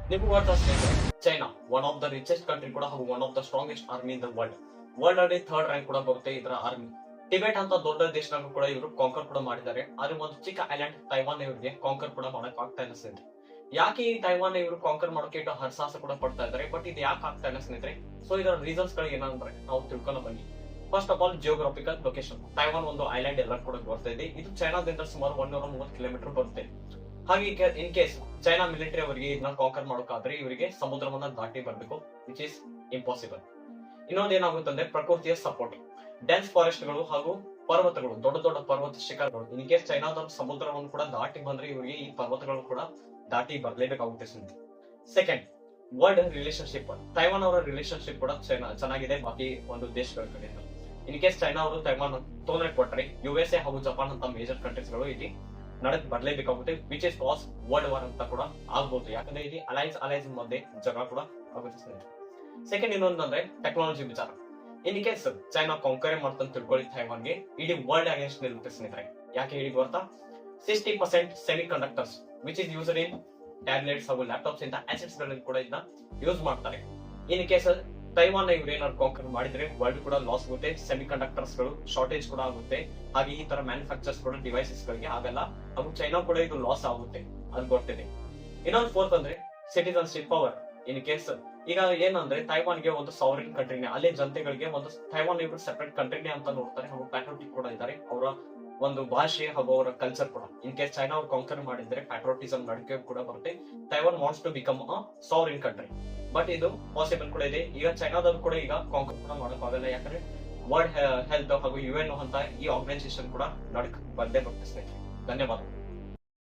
ನಿಮ್ಗೆ ಗೊತ್ತಾ ಸ್ನೇಹಿತರೆ, China one of the richest country ಕೂಡ ಹಾಗೂ one of the strongest army in the world ಅಲ್ಲಿ ಥರ್ಡ್ ರ್ಯಾಂಕ್ ಕೂಡ ಬರುತ್ತೆ ಇದರ ಆರ್ಮಿ. ಟಿಬೆಟ್ ಅಂತ ದೊಡ್ಡ ದೇಶನಾಗೂ ಕೂಡ ಇವರು ಕಾಂಕರ್ ಕೂಡ ಮಾಡಿದ್ದಾರೆ. ಆದ್ರೆ ಒಂದು ಚಿಕ್ಕ ಐಲ್ಯಾಂಡ್ ತೈವಾನ್ ಇವರಿಗೆ ಕಾಂಕರ್ ಕೂಡ ಮಾಡಕ್ ಆಗ್ತಾ ಇಲ್ಲ ಸ್ನೇಹಿತರೆ. ಯಾಕೆ ಈ ತೈವಾನ್ ಇವರು ಕಾಂಕರ್ ಮಾಡೋಕೆ ಇಟ್ಟು ಹರಸಾಹಸ ಕೂಡ ಪಡ್ತಾ ಇದ್ದಾರೆ, ಬಟ್ ಇದು ಯಾಕೆ ಆಗ್ತಾ ಇಲ್ಲ ಸ್ನೇಹಿತರೆ? ಸೊ ಇದರ ರೀಸನ್ಸ್ ಗಳು ಏನಂದ್ರೆ ನಾವು ತಿಳ್ಕೊಂಡು ಬನ್ನಿ. First of all geographical location. Taiwan ಒಂದು ಐಲ್ಯಾಂಡ್ ಎಲ್ಲ ಕೂಡ ಬರ್ತಾ ಇದೆ. ಇದು ಚೈನಾದಿಂದ ಸುಮಾರು 130 ಕಿಲೋಮೀಟರ್ ಬರುತ್ತೆ. ಹಾಗೆ ಇನ್ ಕೇಸ್ ಚೈನಾ ಮಿಲಿಟರಿ ಅವರಿಗೆ ಇದನ್ನ ಕಾಂಕರ್ ಮಾಡೋಕಾದ್ರೆ ಇವರಿಗೆ ಸಮುದ್ರವನ್ನ ದಾಟಿ ಬರಬೇಕು, ವಿಚ್ ಇಸ್ ಇಂಪಾಸಿಬಲ್. ಇನ್ನೊಂದೇನಾಗುತ್ತಂದ್ರೆ ಪ್ರಕೃತಿಯ ಸಪೋರ್ಟ್. ಡೆನ್ಸ್ ಫಾರೆಸ್ಟ್ ಗಳು ಹಾಗೂ ಪರ್ವತಗಳು, ದೊಡ್ಡ ದೊಡ್ಡ ಪರ್ವತ ಶಿಖರಗಳು. ಇನ್ ಕೇಸ್ ಚೈನಾದ ಸಮುದ್ರವನ್ನು ಕೂಡ ದಾಟಿ ಬಂದ್ರೆ ಇವರಿಗೆ ಈ ಪರ್ವತಗಳು ಕೂಡ ದಾಟಿ ಬರ್ಲೇಬೇಕಾಗುತ್ತೆ. Second, world relationship. ತೈವಾನ್ ಅವರ ರಿಲೇಶನ್ಶಿಪ್ ಕೂಡ ಚೆನ್ನಾಗಿದೆ ಬಾಕಿ ಒಂದು ದೇಶಗಳ ಕಡೆಯಿಂದ. ಇನ್ ಕೇಸ್ ಚೈನಾ ಅವರು ತೈವಾನ್ ತೊಂದರೆ ಕೊಟ್ಟರೆ USA ಹಾಗೂ ಜಪಾನ್ ಅಂತ ಮೇಜರ್ ಕಂಟ್ರೀಸ್ ಗಳು ಇಲ್ಲಿ ನಡಕ್ ಬರ್ಲೇಬೇಕಾಗುತ್ತೆ, which is cause world war ಅಂತ ಕೂಡ ಆಗ್ಬಹುದು. ಯಾಕಂದ್ರೆ ಇಲ್ಲಿ ಅಲೈನ್ಸ್ ಮಧ್ಯೆ ಜಗಳ ಕೂಡ ಆಗುತ್ತೆ. ಸೆಕೆಂಡ್, ಇನ್ನೊಂದಂದ್ರೆ ಟೆಕ್ನಾಲಜಿ ವಿಚಾರ. ಇನ್ ಕೇಸ್ ಚೈನಾ ಕಾಂಕರ್ ಮಾಡ್ತಂತ ತಿಳ್ಕೊಳ್ಳಿ ತೈವಾನ್ಗೆ, ಇಡೀ ವರ್ಲ್ಡ್ ಅಗೇನ್ಸ್ಟ್ ನಿಲ್ಲುತ್ತೆ ಸ್ನೇಹಿತರೆ. ಯಾಕೆ ಹೇಳಿ ಗೊತ್ತಾ? 60% semi conductors which is used in tablets ಹಾಗೂ ಲ್ಯಾಪ್ಟಾಪ್ಸ್ ಇಂತ ಅಸೆಟ್ಸ್ ಗಳಲ್ಲಿ ಕೂಡ ಇದನ್ನ ಯೂಸ್ ಮಾಡ್ತಾರೆ. ಇನ್ ಕೇಸ್ ತೈವಾನ್ ಇವ್ರು ಏನಾದ್ರು ಕಾಂಕರ್ ಮಾಡಿದ್ರೆ ವರ್ಲ್ಡ್ ಕೂಡ ಲಾಸ್ ಆಗುತ್ತೆ, ಸೆಮಿ ಕಂಡಕ್ಟರ್ಸ್ ಗಳು ಶಾರ್ಟೇಜ್ ಕೂಡ ಆಗುತ್ತೆ. ಹಾಗೆ ಈ ತರ ಮ್ಯಾನುಫ್ಯಾಕ್ಚರ್ಸ್ ಕೂಡ ಡಿವೈಸಸ್ ಗಳಿಗೆ ಆಗಲ್ಲ, ಹಾಗೂ ಚೈನಾ ಕೂಡ ಇದು ಲಾಸ್ ಆಗುತ್ತೆ, ಅದು ಗೊತ್ತಿದೆ. ಇನ್ನೊಂದು ಫೋರ್ತ್ ಅಂದ್ರೆ ಸಿಟಿಸನ್ಶಿಪ್ ಪವರ್. ಇನ್ ಕೇಸ್ ಈಗ ಏನಂದ್ರೆ ತೈವಾನ್ಗೆ ಒಂದು ಸಾವರಿನ್ ಕಂಟ್ರಿನೇ, ಅಲ್ಲಿ ಜನತೆಗಳಿಗೆ ಒಂದು ತೈವಾನ್ ಇವರು ಸೆಪರೇಟ್ ಕಂಟ್ರಿನೇ ಅಂತ ನೋಡ್ತಾರೆ, ಹಾಗೂ ಪ್ಯಾಟ್ರಿಯಾಟಿಕ್ ಕೂಡ ಇದ್ದಾರೆ. ಅವರ ಒಂದು ಭಾಷೆ ಹಾಗೂ ಅವರ ಕಲ್ಚರ್ ಕೂಡ. ಇನ್ ಕೇಸ್ ಚೈನಾ ಅವ್ರು ಕಾಂಕರ್ ಮಾಡಿದ್ರೆ ಪ್ಯಾಟ್ರಿಯಾಟಿಸಂ ನಡಿಕೆ ಕೂಡ ಬರುತ್ತೆ. Taiwan wants to become a sovereign country, but ಇದು ಪಾಸಿಬಲ್ ಕೂಡ ಇದೆ. ಈಗ ಚೈನಾದವ್ರು ಕೂಡ ಈಗ ಕಾಂಕರ್ ಕೂಡ ಮಾಡೋಕ್ಕಾಗಲ್ಲ, ಯಾಕಂದ್ರೆ ವರ್ಲ್ಡ್ ಹೆಲ್ತ್ ಹಾಗೂ UN ಅಂತ ಈ ಆರ್ಗನೈಸೇಷನ್ ಕೂಡ ಬಂದೇ ಬರುತ್ತೆ ಸ್ನೇಹಿತರೆ. ಧನ್ಯವಾದ.